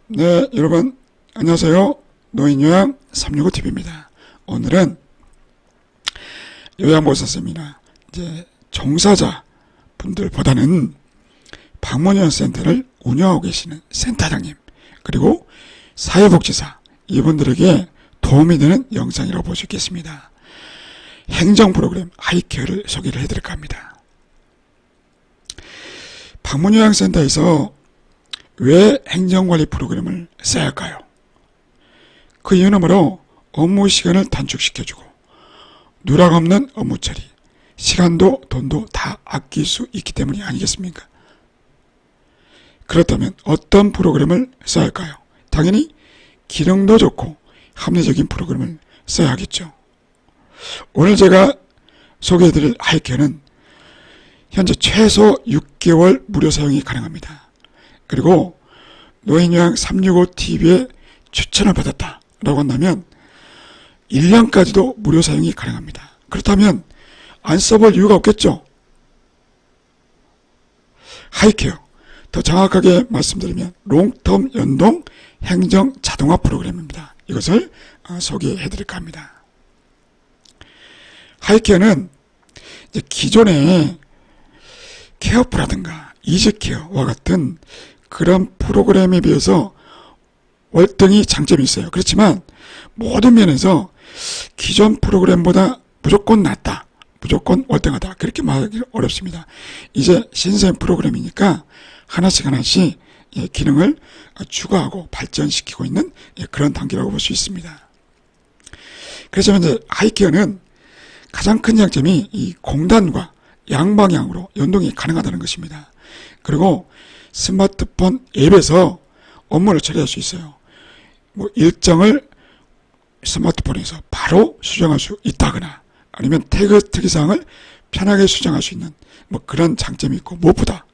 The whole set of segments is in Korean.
네, 여러분 안녕하세요. 노인요양 365TV입니다. 오늘은 요양보호사쌤이나 이제 종사자 분들보다는 방문요양센터를 운영하고 계시는 센터장님 그리고 사회복지사 이분들에게 도움이 되는 영상이라고 볼 수 있겠습니다. 행정 프로그램 하이케어를 소개를 해드릴까 합니다. 방문요양센터에서 왜 행정관리 프로그램을 써야 할까요? 그 이유는 바로 업무 시간을 단축시켜주고 누락 없는 업무 처리, 시간도 돈도 다 아낄 수 있기 때문이 아니겠습니까? 그렇다면 어떤 프로그램을 써야 할까요? 당연히 기능도 좋고 합리적인 프로그램을 써야 하겠죠. 오늘 제가 소개해드릴 하이케어는 현재 최소 6개월 무료 사용이 가능합니다. 그리고 노인요양 365TV에 추천을 받았다 라고 한다면 1년까지도 무료 사용이 가능합니다. 그렇다면 안 써볼 이유가 없겠죠. 하이케어, 더 정확하게 말씀드리면 롱텀 연동 행정 자동화 프로그램입니다. 이것을 소개해 드릴까 합니다. 하이케어는 이제 기존의 케어프라든가 이지케어와 같은 그런 프로그램에 비해서 월등히 장점이 있어요. 그렇지만 모든 면에서 기존 프로그램보다 무조건 낫다, 무조건 월등하다 그렇게 말하기 어렵습니다. 이제 신생 프로그램이니까 하나씩 기능을 추가하고 발전시키고 있는 그런 단계라고 볼 수 있습니다. 그래서 이제 하이케어는 가장 큰 장점이 이 공단과 양방향으로 연동이 가능하다는 것입니다. 그리고 스마트폰 앱에서 업무를 처리할 수 있어요. 일정을 스마트폰에서 바로 수정할 수 있다거나 아니면 태그 특이사항을 편하게 수정할 수 있는 그런 장점이 있고 무엇보다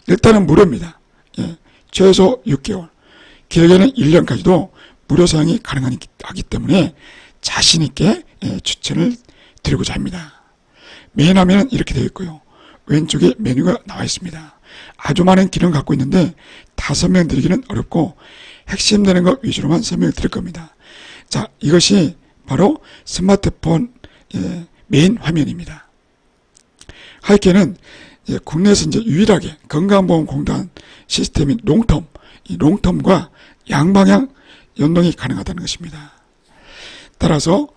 일단은 무료입니다. 최소 6개월, 길게는 1년까지도 무료 사용이 가능하기 때문에 자신있게 추천을 드리고자 합니다. 메인 화면은 이렇게 되어 있고요. 왼쪽에 메뉴가 나와 있습니다. 아주 많은 기능을 갖고 있는데 다 설명드리기는 어렵고 핵심되는 것 위주로만 설명을 드릴 겁니다. 자, 이것이 바로 스마트폰 메인 화면입니다. 하이케어는 국내에서 이제 유일하게 건강보험공단 시스템인 롱텀, 이 롱텀과 양방향 연동이 가능하다는 것입니다. 따라서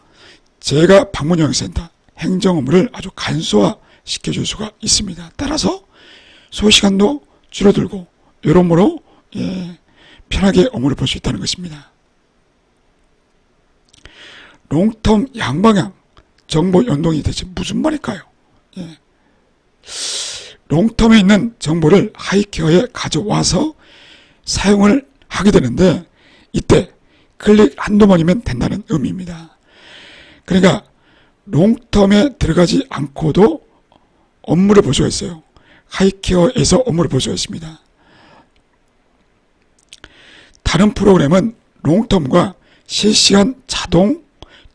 제가 방문요양센터 행정 업무를 아주 간소화 시켜줄 수가 있습니다. 따라서 소시간도 줄어들고 여러모로 편하게 업무를 볼 수 있다는 것입니다. 롱텀 양방향 정보 연동이 대체 무슨 말일까요? 롱텀에 있는 정보를 하이케어에 가져와서 사용을 하게 되는데 이때 클릭 한두 번이면 된다는 의미입니다. 그러니까 롱텀에 들어가지 않고도 업무를 볼 수가 있어요. 하이케어에서 업무를 볼 수가 있습니다. 다른 프로그램은 롱텀과 실시간 자동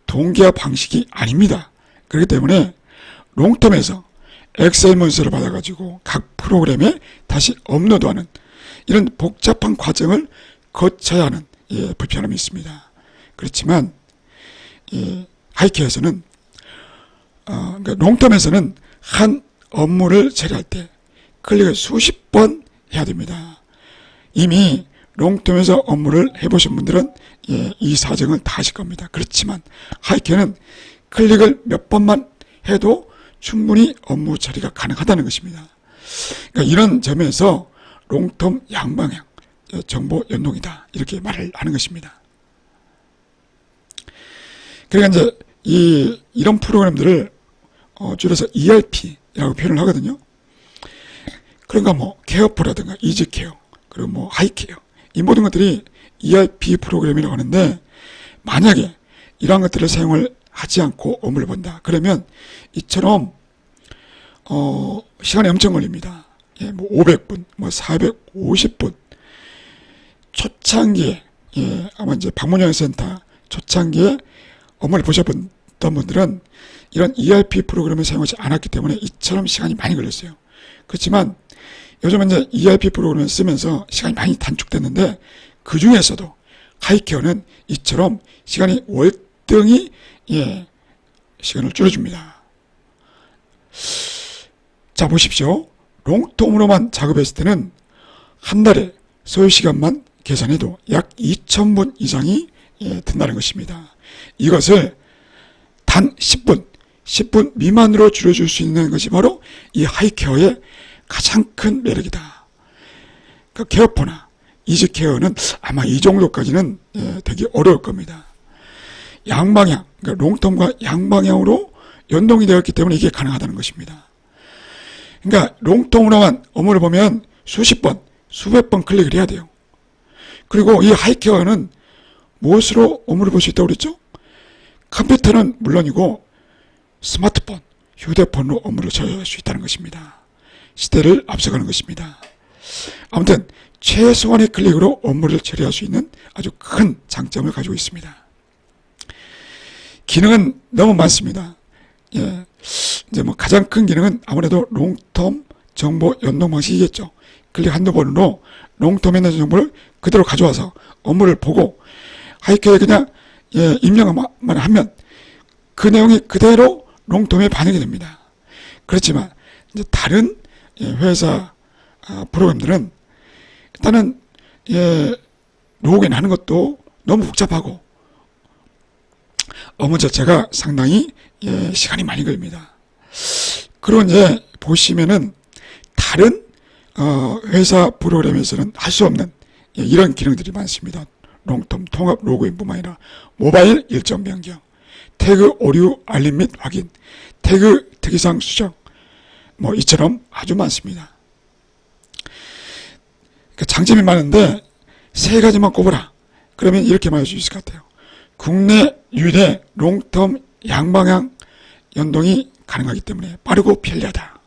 동기화 방식이 아닙니다. 그렇기 때문에 롱텀에서 엑셀 문서를 받아가지고 각 프로그램에 다시 업로드하는 이런 복잡한 과정을 거쳐야 하는 불편함이 있습니다. 그렇지만 하이케어에서는 그러니까 롱텀에서는 한 업무를 처리할 때 클릭을 수십 번 해야 됩니다. 이미 롱텀에서 업무를 해보신 분들은 이 사정을 다 아실 겁니다. 그렇지만 하이케어는 클릭을 몇 번만 해도 충분히 업무 처리가 가능하다는 것입니다. 그러니까 이런 점에서 롱텀 양방향 정보 연동이다 이렇게 말을 하는 것입니다. 그러니까 이제 이런 프로그램들을 줄여서 ERP라고 표현을 하거든요. 그러니까 케어프라든가 이지케어 그리고 하이케어 이 모든 것들이 ERP 프로그램이라고 하는데 만약에 이러한 것들을 사용을 하지 않고 업무를 본다. 그러면 이처럼 시간이 엄청 걸립니다. 500분, 450분 초창기에 아마 이제 방문요양센터 초창기에 업무를 보셨던 분들은 이런 ERP 프로그램을 사용하지 않았기 때문에 이처럼 시간이 많이 걸렸어요. 그렇지만 요즘은 이제 ERP 프로그램을 쓰면서 시간이 많이 단축됐는데 그 중에서도 하이케어는 이처럼 시간이 월등히 시간을 줄여줍니다. 자, 보십시오. 롱텀으로만 작업했을 때는 한 달에 소요시간만 계산해도 약 2000분 이상이 든다는 것입니다. 이것을 단 10분 미만으로 줄여줄 수 있는 것이 바로 이 하이케어의 가장 큰 매력이다. 그 케어포나 이지케어는 아마 이 정도까지는 되게 어려울 겁니다. 양방향, 그러니까 롱텀과 양방향으로 연동이 되었기 때문에 이게 가능하다는 것입니다. 그러니까 롱텀으로만 업무를 보면 수십 번, 수백 번 클릭을 해야 돼요. 그리고 이 하이케어는 무엇으로 업무를 볼 수 있다고 그랬죠? 컴퓨터는 물론이고 스마트폰, 휴대폰으로 업무를 처리할 수 있다는 것입니다. 시대를 앞서가는 것입니다. 아무튼 최소한의 클릭으로 업무를 처리할 수 있는 아주 큰 장점을 가지고 있습니다. 기능은 너무 많습니다. 이제 뭐 가장 큰 기능은 아무래도 롱텀 정보 연동 방식이겠죠. 클릭 한두 번으로 롱텀에 있는 정보를 그대로 가져와서 업무를 보고 하이케어에 그냥 입력만 하면 그 내용이 그대로 롱텀에 반영이 됩니다. 그렇지만 이제 다른 회사 프로그램들은 일단은 로그인 하는 것도 너무 복잡하고 업무 자체가 상당히 시간이 많이 걸립니다. 그리고 이제 보시면은 다른 회사 프로그램에서는 할 수 없는 이런 기능들이 많습니다. 롱텀 통합 로그인뿐만 아니라 모바일 일정 변경, 태그 오류 알림 및 확인, 태그 특이사항 수정, 뭐 이처럼 아주 많습니다. 장점이 많은데 세 가지만 꼽으라. 그러면 이렇게 말할 수 있을 것 같아요. 국내 유일의 롱텀 양방향 연동이 가능하기 때문에 빠르고 편리하다.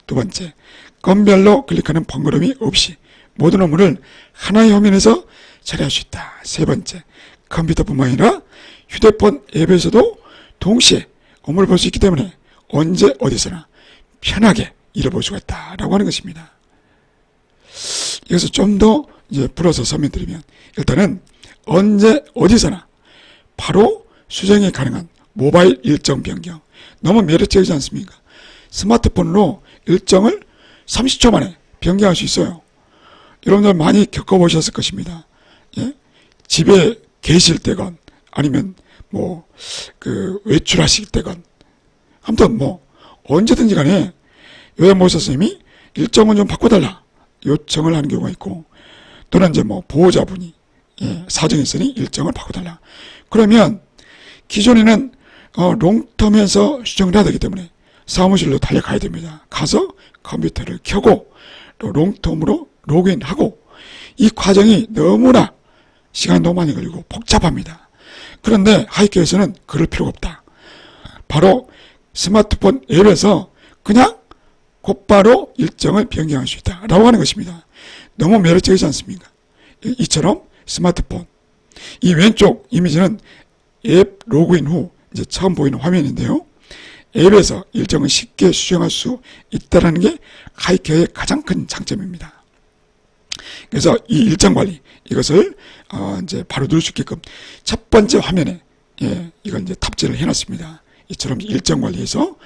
두 번째, 건별로 클릭하는 번거로움이 없이 모든 업무를 하나의 화면에서 처리할 수 있다. 세 번째, 컴퓨터뿐만 아니라 휴대폰 앱에서도 동시에 업무를 볼 수 있기 때문에 언제 어디서나 편하게 일을 볼 수가 있다라고 하는 것입니다. 이것을 좀 더 풀어서 설명드리면 일단은 언제 어디서나 바로 수정이 가능한 모바일 일정 변경, 너무 매력적이지 않습니까? 스마트폰으로 일정을 30초 만에 변경할 수 있어요. 여러분들 많이 겪어보셨을 것입니다. 집에 계실 때건 아니면 뭐 외출하실 때건 아무튼 뭐 언제든지 간에 요양보호사 선생님이 일정을 좀 바꿔달라 요청을 하는 경우가 있고, 또는 이제 뭐 보호자분이 사정이 있으니 일정을 바꿔달라. 그러면 기존에는 롱텀에서 수정을 해야 되기 때문에 사무실로 달려가야 됩니다. 가서 컴퓨터를 켜고 또 롱텀으로 로그인하고, 이 과정이 너무나 시간이 너무 많이 걸리고 복잡합니다. 그런데 하이케어에서는 그럴 필요가 없다. 바로 스마트폰 앱에서 그냥 곧바로 일정을 변경할 수 있다라고 하는 것입니다. 너무 매력적이지 않습니까? 이처럼 스마트폰, 이 왼쪽 이미지는 앱 로그인 후 이제 처음 보이는 화면인데요. 앱에서 일정을 쉽게 수정할 수 있다는 게 하이케어의 가장 큰 장점입니다. 그래서 이 일정 관리, 이것을 이제 바로 누를 수 있게끔 첫 번째 화면에 이걸 이제 탑재를 해놨습니다. 이처럼 일정 관리에서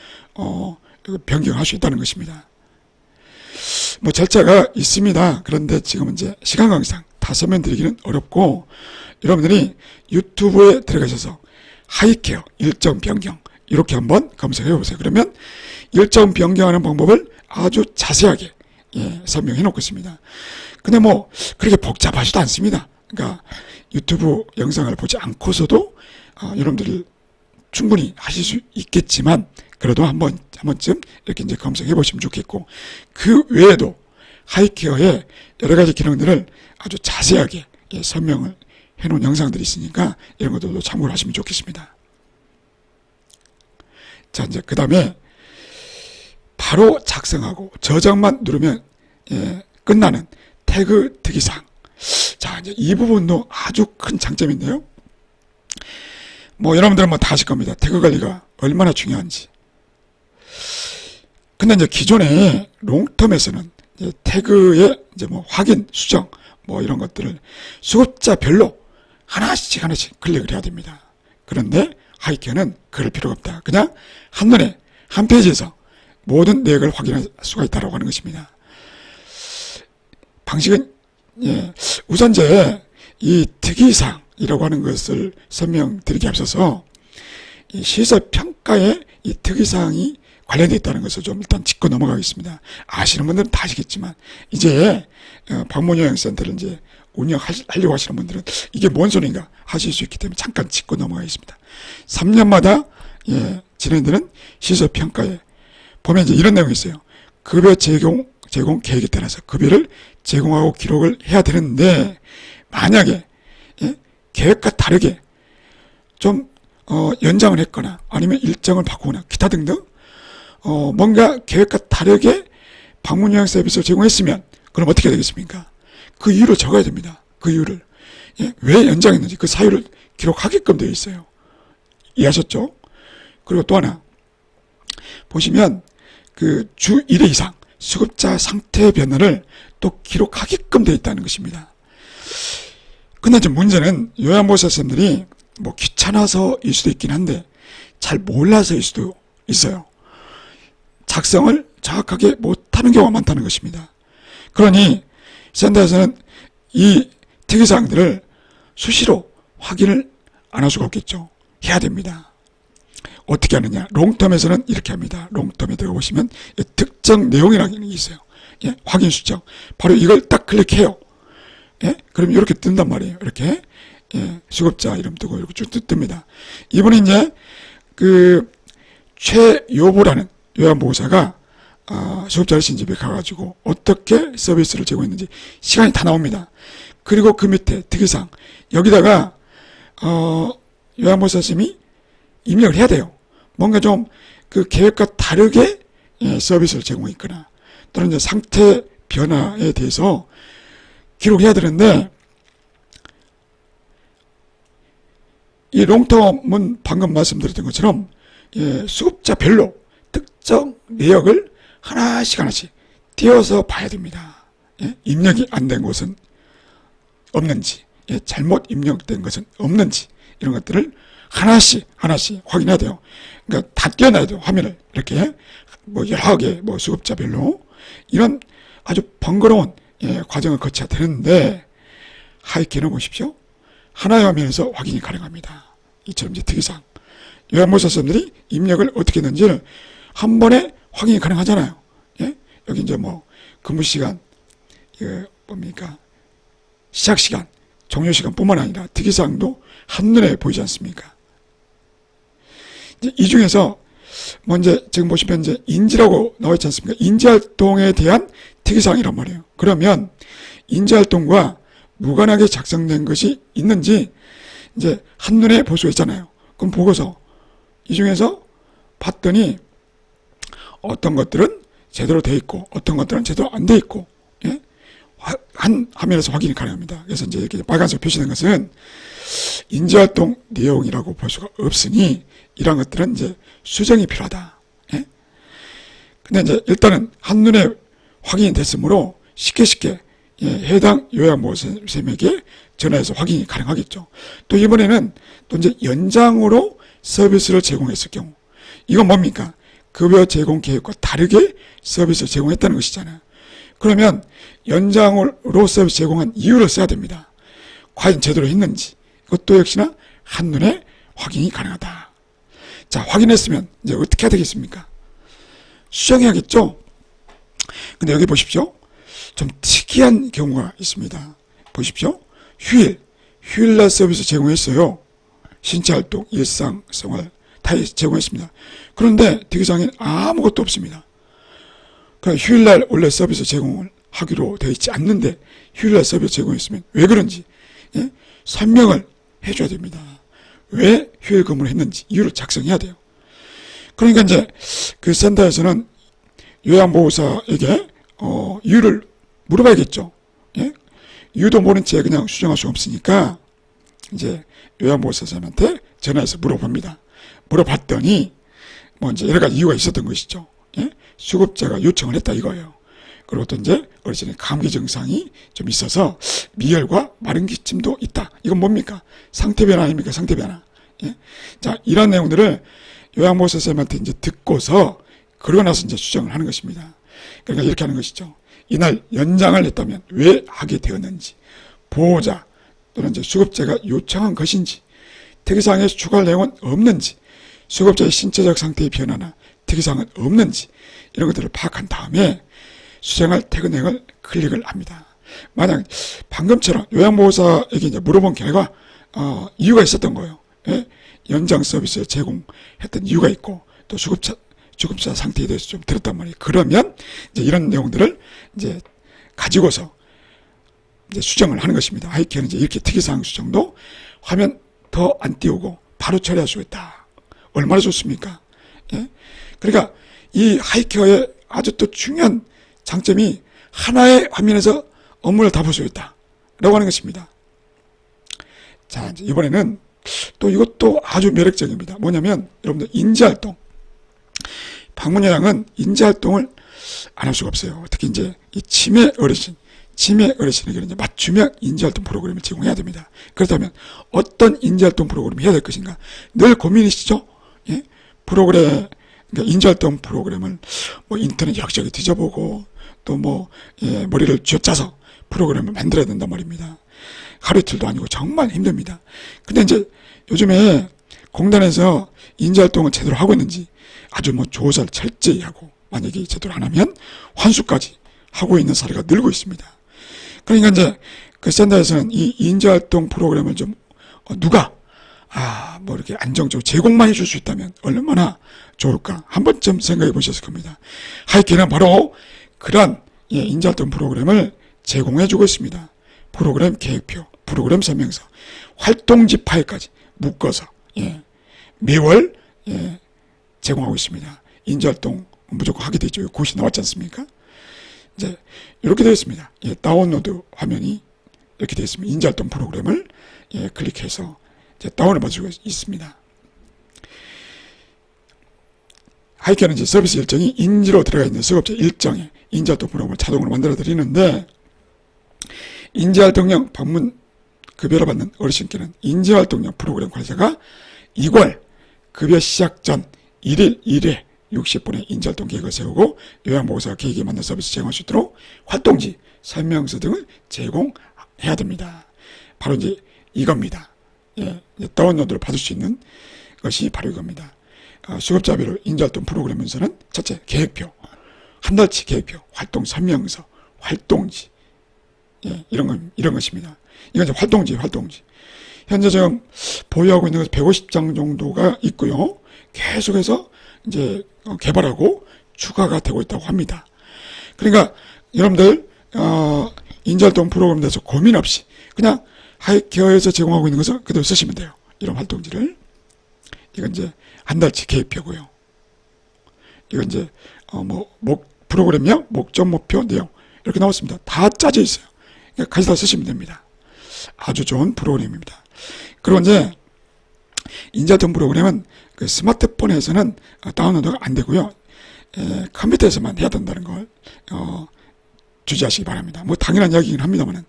변경할 수 있다는 것입니다. 뭐 절차가 있습니다. 그런데 지금 이제 시간 관계상 다 설명드리기는 어렵고, 여러분들이 유튜브에 들어가셔서 하이케어 일정 변경 이렇게 한번 검색해 보세요. 그러면 일정 변경하는 방법을 아주 자세하게 설명해 놓고 있습니다. 근데 뭐 그렇게 복잡하지도 않습니다. 그러니까 유튜브 영상을 보지 않고서도 여러분들이 충분히 하실 수 있겠지만, 그래도 한 번쯤 이렇게 이제 검색해 보시면 좋겠고, 그 외에도 하이케어의 여러 가지 기능들을 아주 자세하게 설명을 해 놓은 영상들이 있으니까 이런 것들도 참고를 하시면 좋겠습니다. 자, 이제 그 다음에 바로 작성하고 저장만 누르면 끝나는 태그 특이사항. 자, 이제 이 부분도 아주 큰 장점인데요. 뭐 여러분들은 뭐 다 아실 겁니다. 태그 관리가 얼마나 중요한지. 근데 이제 기존에 롱텀에서는 태그의 이제 뭐 확인, 수정, 뭐 이런 것들을 수급자별로 하나씩 클릭을 해야 됩니다. 그런데 하이케어는 그럴 필요가 없다. 그냥 한눈에 한 페이지에서 모든 내역을 확인할 수가 있다고 하는 것입니다. 방식은 우선 이 특이사항이라고 하는 것을 설명드리기 앞서서 이 시설평가에 이 특이사항이 관련되어 있다는 것을 좀 일단 짚고 넘어가겠습니다. 아시는 분들은 다 아시겠지만 이제 방문요양센터를 이제 운영하려고 하시는 분들은 이게 뭔 소리인가 하실 수 있기 때문에 잠깐 짚고 넘어가겠습니다. 3년마다 진행되는 시설평가에 보면 이제 이런 내용이 있어요. 급여 제공 계획에 따라서 급여를 제공하고 기록을 해야 되는데 만약에 계획과 다르게 좀 연장을 했거나 아니면 일정을 바꾸거나 기타 등등 뭔가 계획과 다르게 방문요양 서비스를 제공했으면 그럼 어떻게 되겠습니까? 그 이유를 적어야 됩니다. 그 이유를 왜 연장했는지 그 사유를 기록하게끔 되어 있어요. 이해하셨죠? 그리고 또 하나 보시면 그 주 1회 이상 수급자 상태 변화를 또 기록하게끔 되어 있다는 것입니다. 근데 이제 문제는 요양보호사 선생님들이 뭐 귀찮아서일 수도 있긴 한데 잘 몰라서일 수도 있어요. 작성을 정확하게 못하는 경우가 많다는 것입니다. 그러니 센터에서는 이 특이사항들을 수시로 확인을 안 할 수가 없겠죠. 해야 됩니다. 어떻게 하느냐? 롱텀에서는 이렇게 합니다. 롱텀에 들어보시면 특정 내용이라는 게 있어요. 확인 수정. 바로 이걸 딱 클릭해요. 그럼 이렇게 뜬단 말이에요. 이렇게 수급자 이름 뜨고 이렇게 쭉 뜹니다. 이번에 이제 그 최요보라는 요양보호사가 수급자 어르신 집에 가가지고 어떻게 서비스를 제공했는지 시간이 다 나옵니다. 그리고 그 밑에 특이사항 여기다가 요양보호사 선생님이 입력을 해야 돼요. 뭔가 좀 그 계획과 다르게 서비스를 제공했거나 또는 이제 상태 변화에 대해서 기록해야 되는데 이 롱텀은 방금 말씀드렸던 것처럼 수급자별로 특정 내역을 하나씩 띄어서 봐야 됩니다. 입력이 안 된 곳은 없는지, 잘못 입력된 것은 없는지 이런 것들을 하나씩 확인해야 돼요. 그러니까 다 띄어놔야 돼요. 화면을 이렇게 뭐 여러 개 뭐 수급자별로 이런 아주 번거로운 과정을 거쳐야 되는데 하이케어는 보십시오. 하나의 화면에서 확인이 가능합니다. 이처럼 이제 특이사항 요양보호사 선생님들이 입력을 어떻게 했는지를 한 번에 확인이 가능하잖아요. 여기 이제 뭐 근무시간 뭡니까 시작시간 종료시간 뿐만 아니라 특이사항도 한눈에 보이지 않습니까? 이제 이 중에서 먼저 지금 보시면 이제 인지라고 나와 있지 않습니까? 인지활동에 대한 특이사항이란 말이에요. 그러면 인지활동과 무관하게 작성된 것이 있는지 이제 한눈에 볼 수가 있잖아요. 그럼 보고서 이 중에서 봤더니 어떤 것들은 제대로 돼 있고 어떤 것들은 제대로 안 돼 있고 한 화면에서 확인이 가능합니다. 그래서 이제 이렇게 빨간색 표시된 것은 인지활동 내용이라고 볼 수가 없으니 이런 것들은 이제 수정이 필요하다. 근데 이제 일단은 한눈에 확인이 됐으므로 쉽게 해당 요양보호사 선생님에게 전화해서 확인이 가능하겠죠. 또 이번에는 또 이제 연장으로 서비스를 제공했을 경우 이건 뭡니까? 급여 제공 계획과 다르게 서비스를 제공했다는 것이잖아요. 그러면 연장으로 서비스 제공한 이유를 써야 됩니다. 과연 제대로 했는지 이것도 역시나 한눈에 확인이 가능하다. 자, 확인했으면 이제 어떻게 해야 되겠습니까? 수정해야겠죠? 근데 여기 보십시오. 좀 특이한 경우가 있습니다. 보십시오. 휴일날 서비스 제공했어요. 신체활동, 일상생활 다 제공했습니다. 그런데 특이사항에는 아무것도 없습니다. 그러니까 휴일날 원래 서비스 제공을 하기로 되어 있지 않는데 휴일날 서비스 제공했으면 왜 그런지 설명을 해줘야 됩니다. 왜 휴일 근무를 했는지 이유를 작성해야 돼요. 그러니까 이제 그 센터에서는 요양보호사에게 이유를 물어봐야겠죠. 이유도 모른 채 그냥 수정할 수 없으니까 이제 요양보호사 선생님한테 전화해서 물어봅니다. 물어봤더니 뭐 이제 여러 가지 이유가 있었던 것이죠. 수급자가 요청을 했다 이거예요. 그리고 또 이제 어르신의 감기 증상이 좀 있어서 미열과 마른 기침도 있다. 이건 뭡니까? 상태 변화 아닙니까? 상태 변화. 예? 자, 이런 내용들을 요양보호사 선생님한테 이제 듣고서 그러고 나서 이제 수정을 하는 것입니다. 그러니까 이렇게 하는 것이죠. 이날 연장을 했다면 왜 하게 되었는지, 보호자 또는 이제 수급자가 요청한 것인지, 특이사항에서 추가할 내용은 없는지, 수급자의 신체적 상태의 변화나 특이사항은 없는지, 이런 것들을 파악한 다음에 수정할 태그 내용을 클릭을 합니다. 만약 방금처럼 요양보호사에게 이제 물어본 결과 이유가 있었던 거예요. 예? 연장 서비스 제공했던 이유가 있고 또 주급자 상태에 대해서 좀 들었단 말이에요. 그러면 이제 이런 내용들을 이제 가지고서 이제 수정을 하는 것입니다. 하이케어는 이제 이렇게 특이사항 수정도 화면 더 안 띄우고 바로 처리할 수 있다. 얼마나 좋습니까? 예? 그러니까 이 하이케어의 아주 또 중요한 장점이 하나의 화면에서 업무를 다 볼 수 있다. 라고 하는 것입니다. 자, 이제 이번에는 또 이것도 아주 매력적입니다. 뭐냐면 여러분들 인지활동. 방문요양은 인지활동을 안 할 수가 없어요. 특히 이제 이 치매 어르신에게는 이제 맞춤형 인지활동 프로그램을 제공해야 됩니다. 그렇다면 어떤 인지활동 프로그램을 해야 될 것인가? 늘 고민이시죠? 예? 그러니까 인지활동 프로그램을 뭐 인터넷 여기저기 뒤져보고 또 머리를 쥐어짜서 프로그램을 만들어야 된단 말입니다. 하루 이틀도 아니고 정말 힘듭니다. 근데 이제 요즘에 공단에서 인지활동을 제대로 하고 있는지 아주 조사를 철저히 하고 만약에 제대로 안 하면 환수까지 하고 있는 사례가 늘고 있습니다. 그러니까 이제 그 센터에서는 이 인지활동 프로그램을 좀 누가 이렇게 안정적으로 제공만 해줄 수 있다면 얼마나 좋을까 한 번쯤 생각해 보셨을 겁니다. 하이케어는 바로 그런 인지활동 프로그램을 제공해 주고 있습니다. 프로그램 계획표, 프로그램 설명서, 활동지 파일까지 묶어서 매월 제공하고 있습니다. 인지활동 무조건 하게 되죠. 곳이 나왔지 않습니까? 이제 이렇게 되어 있습니다. 다운로드 화면이 이렇게 되어 있습니다. 인지활동 프로그램을 클릭해서 이제 다운을 받을 수 있습니다. 하이케어는 이제 서비스 일정이 인지로 들어가 있는 수급자 일정에 인지활동 프로그램을 자동으로 만들어 드리는데, 인지활동형 방문 급여를 받는 어르신께는 인지활동형 프로그램 관리자가 2월 급여 시작 전 1일 1회 60분의 인지활동 계획을 세우고 요양보호사가 계획에 맞는 서비스 제공할 수 있도록 활동지, 설명서 등을 제공해야 됩니다. 바로 이제 이겁니다. 다운로드를 받을 수 있는 것이 바로 이겁니다. 수급자별로 인지활동 프로그램에서는 첫째, 계획표, 한 달치 계획표, 활동 설명서, 활동지, 이런 것입니다. 이건 이제 활동지. 현재 지금 보유하고 있는 것은 150장 정도가 있고요. 계속해서 이제 개발하고 추가가 되고 있다고 합니다. 그러니까 여러분들 인지활동 프로그램에 대해서 고민 없이 그냥 하이케어에서 제공하고 있는 것을 그대로 쓰시면 돼요. 이런 활동지를. 이건 이제 한 달치 계획표고요. 이건 이제 프로그램명, 목적, 목표, 내용 이렇게 나왔습니다. 다 짜져 있어요. 가져다 쓰시면 됩니다. 아주 좋은 프로그램입니다. 그리고 이제 인지활동 프로그램은 그 스마트폰에서는 다운로드가 안 되고요. 컴퓨터에서만 해야 된다는 걸 주의하시기 바랍니다. 당연한 이야기긴 합니다만은.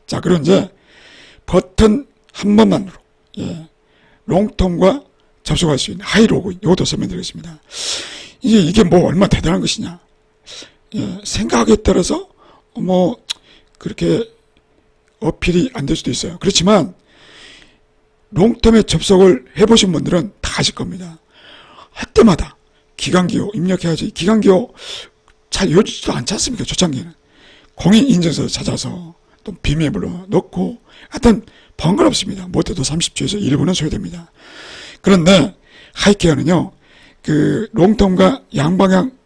자, 그리고 이제 버튼 한 번만으로 롱텀과 접속할 수 있는 하이로그, 이것도 설명드리겠습니다. 이게 얼마나 대단한 것이냐. 생각에 따라서 그렇게 어필이 안 될 수도 있어요. 그렇지만 롱텀에 접속을 해보신 분들은 다 아실 겁니다. 할 때마다 기간기호 입력해야지. 기간기호 잘 외워지지도 않지 않습니까? 초창기에는 공인인증서 찾아서 또 비밀번호 넣고 하여튼 번거롭습니다. 못해도 30초에서 1분은 소요됩니다. 그런데 하이케어는요, 그 롱텀과 양방향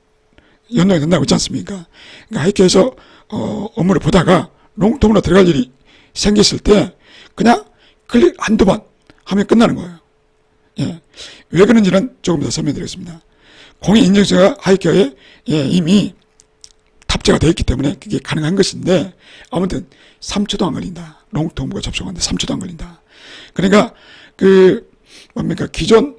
연동이 된다고 있지 않습니까? 그러니까 하이케어에서 업무를 보다가 롱텀으로 들어갈 일이 생겼을 때 그냥 클릭 한두 번 하면 끝나는 거예요. 왜 그런지는 조금 더 설명드리겠습니다. 공인인증서가 하이케어에 이미 탑재가 되어 있기 때문에 그게 가능한 것인데, 아무튼 3초도 안 걸린다. 롱텀과 접속하는데 3초도 안 걸린다. 그러니까 기존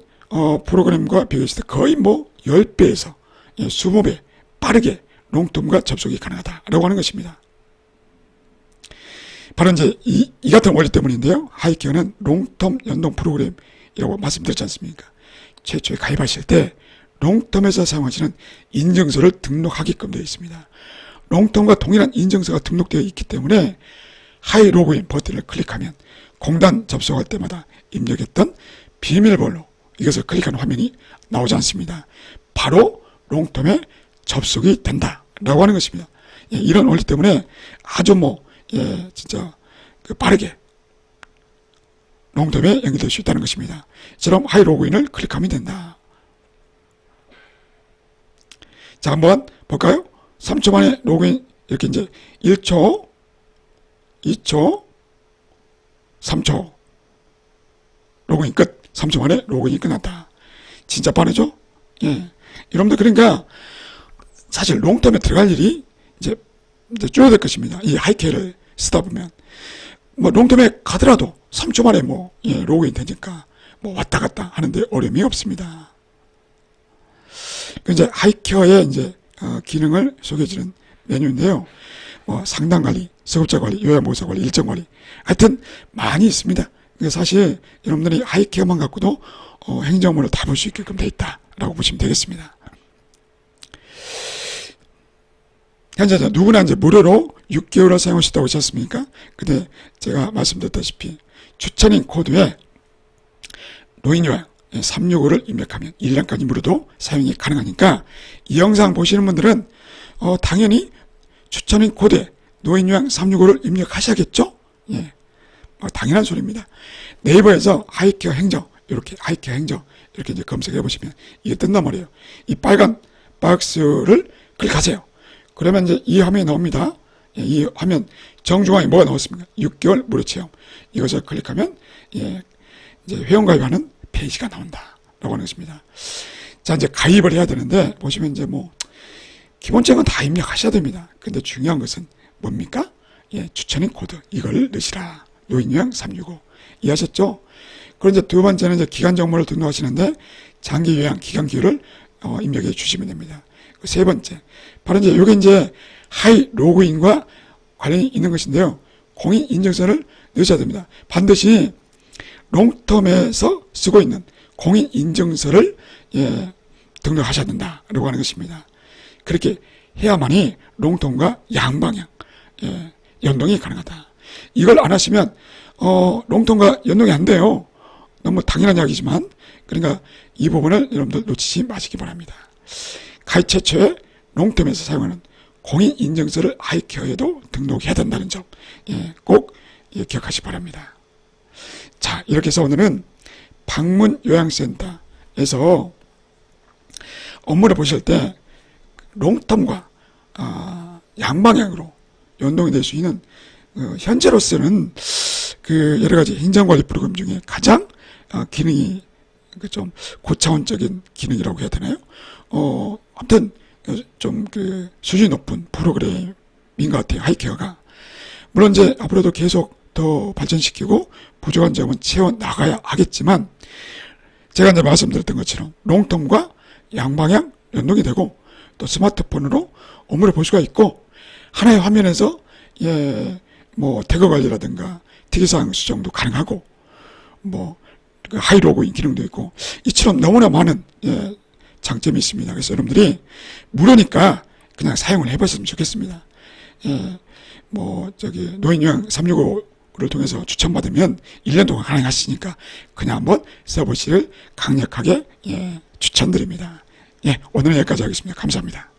프로그램과 비교했을 때 거의 10배에서 20배 빠르게 롱텀과 접속이 가능하다라고 하는 것입니다. 바로 이제 이 같은 원리 때문인데요. 하이케어는 롱텀 연동 프로그램이라고 말씀드렸지 않습니까? 최초에 가입하실 때 롱텀에서 사용하시는 인증서를 등록하게끔 되어 있습니다. 롱텀과 동일한 인증서가 등록되어 있기 때문에 하이 로그인 버튼을 클릭하면 공단 접속할 때마다 입력했던 비밀번호, 이것을 클릭하는 화면이 나오지 않습니다. 바로 롱텀에 접속이 된다라고 하는 것입니다. 예, 이런 원리 때문에 아주 진짜 빠르게 롱텀에 연결될 수 있다는 것입니다. 이처럼 하이 로그인을 클릭하면 된다. 자, 한번 볼까요? 3초 만에 로그인, 이렇게 이제 1초, 2초, 3초. 로그인 끝. 3초 만에 로그인이 끝났다. 진짜 빠르죠? 예. 여러분들, 그러니까, 사실 롱텀에 들어갈 일이 이제 줄어들 것입니다. 이 하이케어를 쓰다 보면. 롱텀에 가더라도 3초 만에 로그인 되니까, 왔다 갔다 하는데 어려움이 없습니다. 이제 하이케어의 이제 기능을 소개해주는 메뉴인데요. 상담 관리, 수급자 관리, 요양보호사 관리, 일정 관리, 하여튼 많이 있습니다. 사실 여러분들이 하이케어만 갖고도 행정물을 다 볼 수 있게끔 되어 있다라고 보시면 되겠습니다. 현재 누구나 이제 무료로 6개월을 사용할 수 있다고 하지 않습니까? 근데 제가 말씀드렸다시피 추천인 코드에 노인요양 365를 입력하면 1년까지 무료도 사용이 가능하니까 이 영상 보시는 분들은 당연히 추천인 코드에 노인요양 365를 입력하셔야겠죠? 예, 당연한 소리입니다. 네이버에서 하이케어 행정, 이렇게 하이케어 행정 이렇게 이제 검색해 보시면 이게 뜬단 말이에요. 이 빨간 박스를 클릭하세요. 그러면 이제 이 화면이 나옵니다. 예, 이 화면 정중앙에 뭐가 나왔습니까? 6개월 무료 체험. 이것을 클릭하면 이제 회원가입하는 페이지가 나온다 라고 하는 것입니다. 자, 이제 가입을 해야 되는데 보시면 이제 기본적인 건 다 입력하셔야 됩니다. 근데 중요한 것은 뭡니까? 예, 추천인 코드 이걸 넣으시라. 노인요양 365 이해하셨죠? 그리고 이제 두 번째는 이제 기간 정보를 등록하시는데 장기 요양 기간 기호를 입력해 주시면 됩니다. 세 번째 바로 이제 이게 이제 하이 로그인과 관련이 있는 것인데요. 공인 인증서를 넣으셔야 됩니다. 반드시 롱텀에서 쓰고 있는 공인 인증서를 등록하셔야 된다라고 하는 것입니다. 그렇게 해야만이 롱텀과 양방향 연동이 가능하다. 이걸 안 하시면 롱텀과 연동이 안 돼요. 너무 당연한 이야기지만 그러니까 이 부분을 여러분들 놓치지 마시기 바랍니다. 가입 최초에 롱텀에서 사용하는 공인 인증서를 하이케어에도 등록해야 된다는 점 꼭 기억하시기 바랍니다. 자, 이렇게 해서 오늘은 방문 요양센터에서 업무를 보실 때 롱텀과 양방향으로 연동이 될 수 있는 현재로서는 여러 가지 행정관리 프로그램 중에 가장 기능이 좀 고차원적인 기능이라고 해야 되나요? 아무튼 좀 수준이 높은 프로그램인 것 같아요. 하이케어가. 물론 이제 앞으로도 계속 더 발전시키고 부족한 점은 채워 나가야 하겠지만 제가 이제 말씀드렸던 것처럼 롱텀과 양방향 연동이 되고 또 스마트폰으로 업무를 볼 수가 있고 하나의 화면에서 태그 관리라든가 특이사항 수정도 가능하고 하이 로그인 기능도 있고 이처럼 너무나 많은 장점이 있습니다. 그래서 여러분들이 무료니까 그냥 사용을 해보셨으면 좋겠습니다. 노인요양 365를 통해서 추천받으면 1년 동안 가능하시니까 그냥 한번 써보시를 강력하게 추천드립니다. 오늘은 여기까지 하겠습니다. 감사합니다.